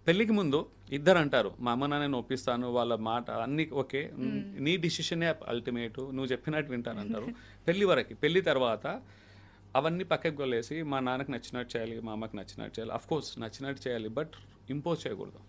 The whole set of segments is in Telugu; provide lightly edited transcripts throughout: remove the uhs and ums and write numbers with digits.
పెళ్ళికి ముందు ఇద్దరు అంటారు, మా అమ్మ నాన్న ఒప్పిస్తాను, వాళ్ళ మాట అన్ని ఓకే, నీ డిసిషనే అల్టిమేట్, నువ్వు చెప్పినట్టు వింటానంటారు. పెళ్లి వరకు. పెళ్లి తర్వాత అవన్నీ పక్కకు కొలేసి మా నాన్నకు నచ్చినట్టు చేయాలి, మా అమ్మకి నచ్చినట్టు చేయాలి. అఫ్ కోర్స్ నచ్చినట్టు చేయాలి, బట్ ఇంపోజ్ చేయకూడదు.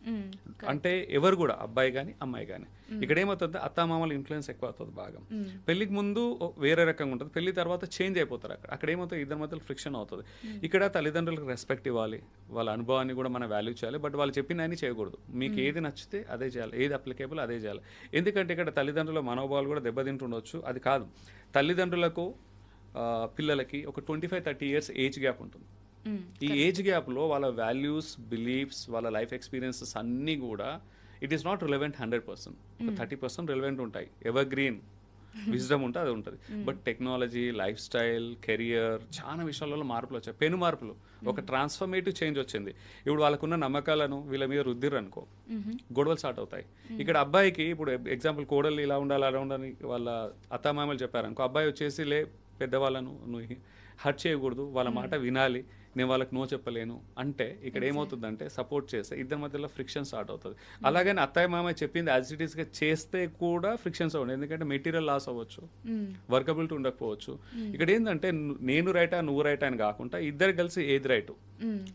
అంటే ఎవరు కూడా, అబ్బాయి కానీ అమ్మాయి కానీ. ఇక్కడ ఏమవుతుంది, అత్తామామల ఇన్ఫ్లుయెన్స్ ఎక్కువ అవుతుంది బాగా. పెళ్లికి ముందు వేరే రకంగా ఉంటుంది, పెళ్లి తర్వాత చేంజ్ అయిపోతారు. అక్కడ ఏమవుతుంది, ఇద్దరి మధ్యలో ఫ్రిక్షన్ అవుతుంది. ఇక్కడ తల్లిదండ్రులకు రెస్పెక్ట్ ఇవ్వాలి, వాళ్ళ అనుభవాన్ని కూడా మనం వాల్యూ చేయాలి, బట్ వాళ్ళు చెప్పిన అన్ని చేయకూడదు. మీకు ఏది నచ్చితే అదే చేయాలి, ఏది అప్లికేబుల్ అదే చేయాలి. ఎందుకంటే ఇక్కడ తల్లిదండ్రుల మనోభావాలు కూడా దెబ్బతింటుండొచ్చు. అది కాదు, తల్లిదండ్రులకు పిల్లలకి ఒక 25-30 ఇయర్స్ ఏజ్ గ్యాప్ ఉంటుంది. ఈ ఏజ్ గ్యాప్లో వాళ్ళ వాల్యూస్, బిలీఫ్స్, వాళ్ళ లైఫ్ ఎక్స్పీరియన్సెస్ అన్నీ కూడా it is not relevant 100%. 30% relevant ఉంటాయి. ఎవర్ గ్రీన్ విజ్డమ్ ఉంటే అది ఉంటుంది. But technology, life style, career, చాలా విషయాలలో మార్పులు వచ్చాయి, పెను మార్పులు. ఒక ట్రాన్స్ఫర్మేటివ్ చేంజ్ వచ్చింది. ఇప్పుడు వాళ్ళకున్న నమ్మకాలను వీళ్ళ మీద రుద్దిర్రు అనుకో, గొడవలు స్టార్ట్ అవుతాయి. ఇక్కడ అబ్బాయికి ఇప్పుడు ఎగ్జాంపుల్ కోడలు ఇలా ఉండాలి అలా ఉండాలని వాళ్ళ అత్తామామలు చెప్పారనుకో, అబ్బాయి వచ్చేసి లే, పెద్దవాళ్ళను నువ్వు హర్ట్ చేయకూడదు, వాళ్ళ మాట వినాలి, నేను వాళ్ళకి నో చెప్పలేను అంటే ఇక్కడ ఏమవుతుందంటే సపోర్ట్ చేస్తే ఇద్దరి మధ్యలో ఫ్రిక్షన్ స్టార్ట్ అవుతుంది. అలాగని అత్తయ్య మామయ్య చెప్పింది యాజ్ ఇట్ ఈస్గా చేస్తే కూడా ఫ్రిక్షన్స్ అవ్వండి, ఎందుకంటే మెటీరియల్ లాస్ అవ్వచ్చు, వర్కబిలిటీ ఉండకపోవచ్చు. ఇక్కడ ఏంటంటే నేను రైటా నువ్వు రైటా అని కాకుండా ఇద్దరు కలిసి ఏది రైటు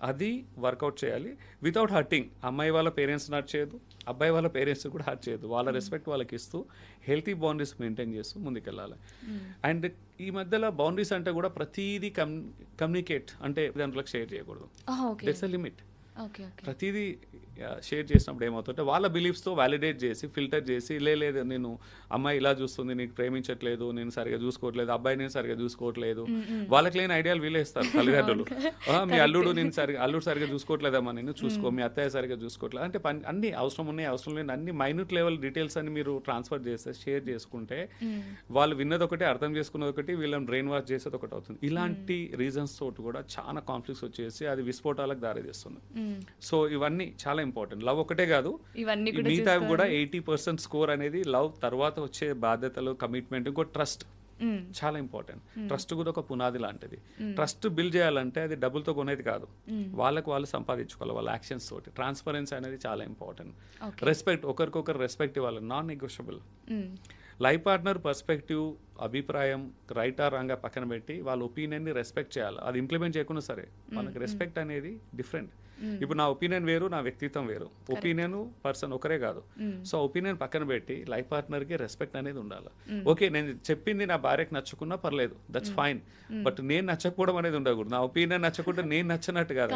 అది వర్కౌట్ చేయాలి వితౌట్ హర్టింగ్. అమ్మాయి వాళ్ళ పేరెంట్స్ హర్ట్ చేయదు, అబ్బాయి వాళ్ళ పేరెంట్స్ కూడా హర్ట్ చేయదు. వాళ్ళ రెస్పెక్ట్ వాళ్ళకి ఇస్తూ హెల్తీ బౌండరీస్ మెయింటైన్ చేస్తూ ముందుకెళ్ళాలి. అండ్ ఈ మధ్యలో బౌండరీస్ అంటే కూడా ప్రతిదీ కమ్యూనికేట్ అంటే దాంట్లోకి షేర్ చేయకూడదు. That's a limit. ప్రతిదీ షేర్ చేసినప్పుడు ఏమవుతుంటే వాళ్ళ బిలీఫ్స్తో వ్యాలిడేట్ చేసి ఫిల్టర్ చేసి, లేదు నేను అమ్మాయి ఇలా చూస్తుంది, నీకు ప్రేమించట్లేదు, నేను సరిగా చూసుకోవట్లేదు, అబ్బాయి నేను సరిగా చూసుకోవట్లేదు, వాళ్ళకి లేని ఐడియాలు వీళ్ళే ఇస్తారు తల్లిదండ్రులు. మీ అల్లుడు సరిగా చూసుకోవట్లేదమ్మా, నేను చూసుకో, మీ అత్తయ్య సరిగా చూసుకోవట్లేదు అంటే అన్ని అవసరం ఉన్నాయి, అవసరం లేని అన్ని మైన్యూట్ లెవెల్ డీటెయిల్స్ అని మీరు ట్రాన్స్ఫర్ చేస్తే, షేర్ చేసుకుంటే వాళ్ళు విన్నది ఒకటి, అర్థం చేసుకున్నది ఒకటి, వీళ్ళని బ్రెయిన్ వాష్ చేసేది ఒకటి అవుతుంది. ఇలాంటి రీజన్స్ తోటి కూడా చాలా కాన్ఫ్లిక్ట్స్ వచ్చేసి అది విస్ఫోటాలకు దారితీస్తుంది. సో ఇవన్నీ చాలా ఇంపార్టెంట్. లవ్ ఒకటే కాదు, మిగతా కూడా 80% స్కోర్ అనేది లవ్ తర్వాత వచ్చే బాధ్యతలు, కమిట్మెంట్, ఇంకో ట్రస్ట్ చాలా ఇంపార్టెంట్. ట్రస్ట్ కూడా ఒక పునాది లాంటిది. ట్రస్ట్ బిల్డ్ చేయాలంటే అది డబ్బులతో కొనేది కాదు, వాళ్ళకు వాళ్ళు సంపాదించుకోవాలి వాళ్ళ యాక్షన్స్ తోటి. ట్రాన్స్పరెన్సీ అనేది చాలా ఇంపార్టెంట్. రెస్పెక్ట్, ఒకరికొకరు రెస్పెక్ట్ ఇవ్వాలి, non negotiable. Life partner perspective, అభిప్రాయం రైట్ ఆర్ రాంగ్ పక్కన పెట్టి వాళ్ళ ఒపీనియన్ని రెస్పెక్ట్ చేయాలి. అది ఇంప్లిమెంట్ చేయకుండా సరే, వాళ్ళకి రెస్పెక్ట్ అనేది డిఫరెంట్. ఇప్పుడు నా ఒపీనియన్ వేరు, నా వ్యక్తిత్వం వేరు. ఒపీనియన్ పర్సన్ ఒకరే కాదు. సో ఒపీనియన్ పక్కన పెట్టి లైఫ్ పార్ట్నర్కి రెస్పెక్ట్ అనేది ఉండాలి. ఓకే, నేను చెప్పింది నా భార్యకు నచ్చకున్నా పర్లేదు, దట్స్ ఫైన్, బట్ నేను నచ్చకపోవడం అనేది ఉండకూడదు. నా ఒపీనియన్ నచ్చకుండా నేను నచ్చినట్టు కాదు.